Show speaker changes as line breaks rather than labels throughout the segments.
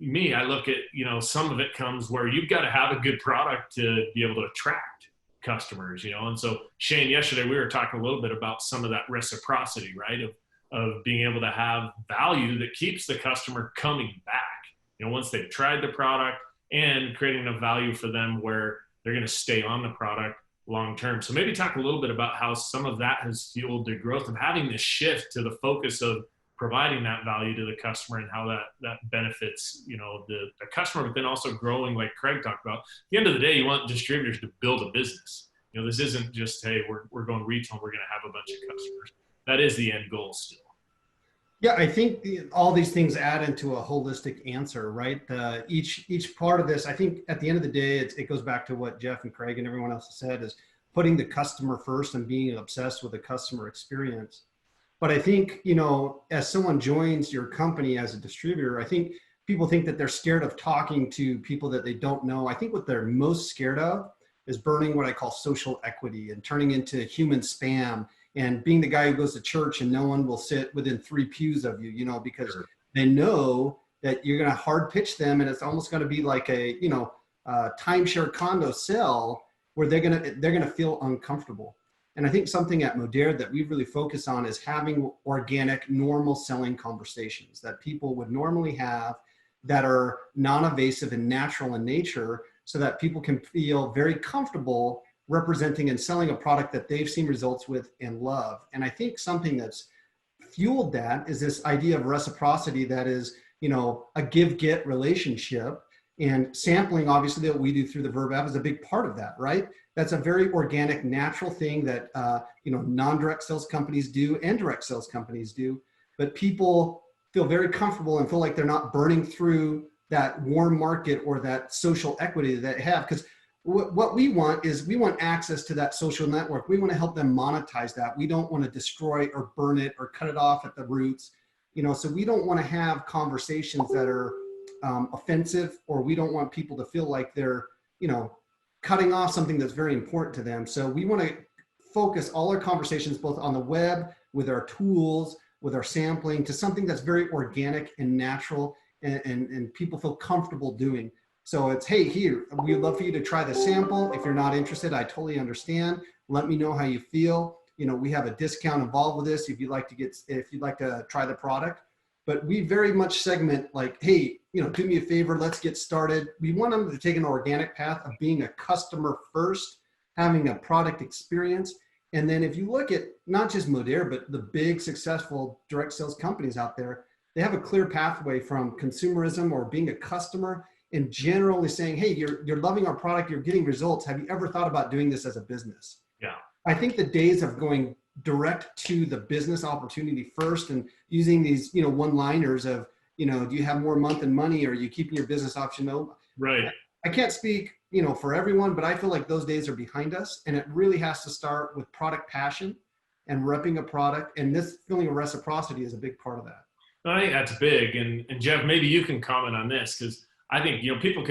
me, I look at, some of it comes where you've got to have a good product to be able to attract customers, and so Shane, yesterday we were talking a little bit about some of that reciprocity, right? Of being able to have value that keeps the customer coming back, once they've tried the product, and creating a value for them where they're going to stay on the product long term. So maybe talk a little bit about how some of that has fueled the growth of having this shift to the focus of providing that value to the customer, and how that benefits, the customer, but then also growing, like Craig talked about. At the end of the day, you want distributors to build a business. This isn't just, hey, we're going retail, we're going to have a bunch of customers. That is the end goal still.
Yeah, I think all these things add into a holistic answer, right? Each part of this, I think at the end of the day, it goes back to what Jeff and Craig and everyone else has said, is putting the customer first and being obsessed with the customer experience. But I think, as someone joins your company as a distributor, I think people think that they're scared of talking to people that they don't know. I think what they're most scared of is burning what I call social equity and turning into human spam, and being the guy who goes to church and no one will sit within 3 pews of you, because
Sure.
They know that you're going to hard pitch them, and it's almost going to be like a, timeshare condo sell where they're going to feel uncomfortable. And I think something at Modere that we really focus on is having organic, normal selling conversations that people would normally have, that are non-evasive and natural in nature, so that people can feel very comfortable representing and selling a product that they've seen results with and love. And I think something that's fueled that is this idea of reciprocity, that is, a give-get relationship. And sampling, obviously, that we do through the Verb app is a big part of that, right? That's a very organic, natural thing that, non-direct sales companies do and direct sales companies do. But people feel very comfortable and feel like they're not burning through that warm market or that social equity that they have. Because what we want is, we want access to that social network. We want to help them monetize that. We don't want to destroy or burn it or cut it off at the roots. So we don't want to have conversations that are offensive, or we don't want people to feel like they're, cutting off something that's very important to them. So we want to focus all our conversations, both on the web, with our tools, with our sampling, to something that's very organic and natural, and people feel comfortable doing. So it's, hey, here, we'd love for you to try the sample. If you're not interested, I totally understand. Let me know how you feel. We have a discount involved with this if you'd like to try the product. But we very much segment, like, hey, do me a favor, let's get started. We want them to take an organic path of being a customer first, having a product experience. And then if you look at not just Modere, but the big successful direct sales companies out there, they have a clear pathway from consumerism or being a customer, and generally saying, hey, you're loving our product, you're getting results. Have you ever thought about doing this as a business?
Yeah.
I think the days of going direct to the business opportunity first and using these, one-liners of, do you have more month and money, or are you keeping your business option open?
Right.
I can't speak, for everyone, but I feel like those days are behind us, and it really has to start with product passion and repping a product. And this feeling of reciprocity is a big part of that.
I think that's big. And Jeff, maybe you can comment on this, because I think, people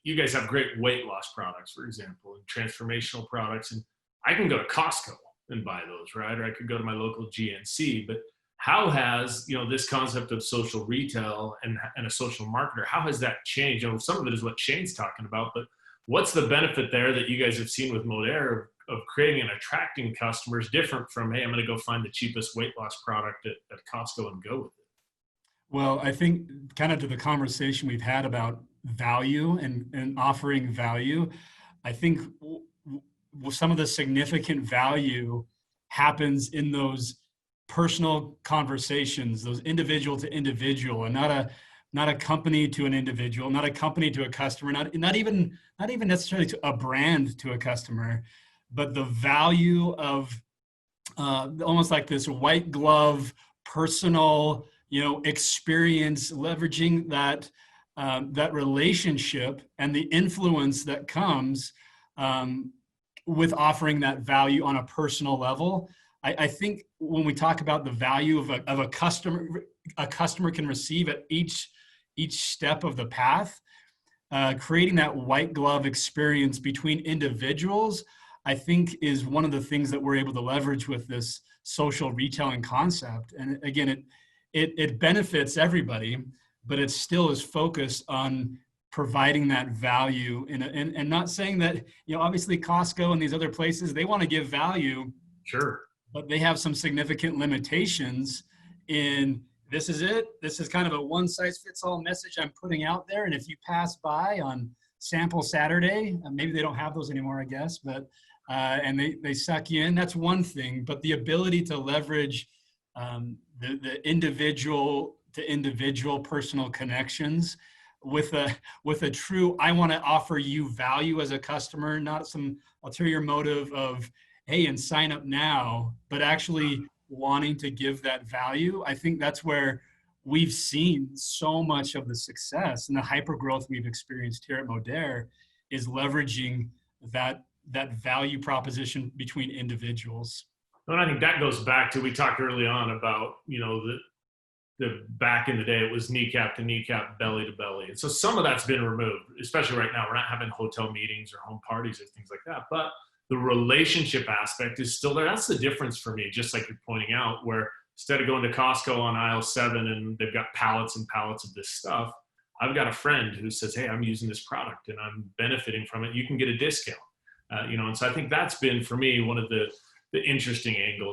you guys have great weight loss products, for example, and transformational products. And I can go to Costco and buy those, right? Or I could go to my local GNC. But how has, this concept of social retail and a social marketer, how has that changed? Some of it is what Shane's talking about, but what's the benefit there that you guys have seen with Modere of creating and attracting customers different from, hey, I'm going to go find the cheapest weight loss product at Costco and go with it?
Well, I think kind of to the conversation we've had about value and offering value, I think some of the significant value happens in those personal conversations, those individual to individual, and not a company to an individual, not a company to a customer, not even necessarily to a brand to a customer, but the value of almost like this white glove personal experience, leveraging that relationship and the influence that comes with offering that value on a personal level. I think when we talk about the value of a customer can receive at each step of the path, creating that white glove experience between individuals, I think is one of the things that we're able to leverage with this social retailing concept. And again, it benefits everybody, but it still is focused on providing that value and not saying that, obviously Costco and these other places, they want to give value.
Sure.
But they have some significant limitations in this is it. This is kind of a one size fits all message I'm putting out there. And if you pass by on Sample Saturday, maybe they don't have those anymore, I guess, but and they suck you in. That's one thing. But the ability to leverage the individual to individual personal connections with a true, I want to offer you value as a customer, not some ulterior motive of, hey, and sign up now, but actually wanting to give that value. I think that's where we've seen so much of the success and the hyper growth we've experienced here at Modere is leveraging that value proposition between individuals.
And I think that goes back to, we talked early on about, the back in the day, it was kneecap to kneecap, belly to belly. And so some of that's been removed, especially right now. We're not having hotel meetings or home parties or things like that, but the relationship aspect is still there. That's the difference for me, just like you're pointing out, where instead of going to Costco on aisle 7 and they've got pallets and pallets of this stuff, I've got a friend who says, hey, I'm using this product and I'm benefiting from it. You can get a discount, and so I think that's been, for me, one of the interesting angles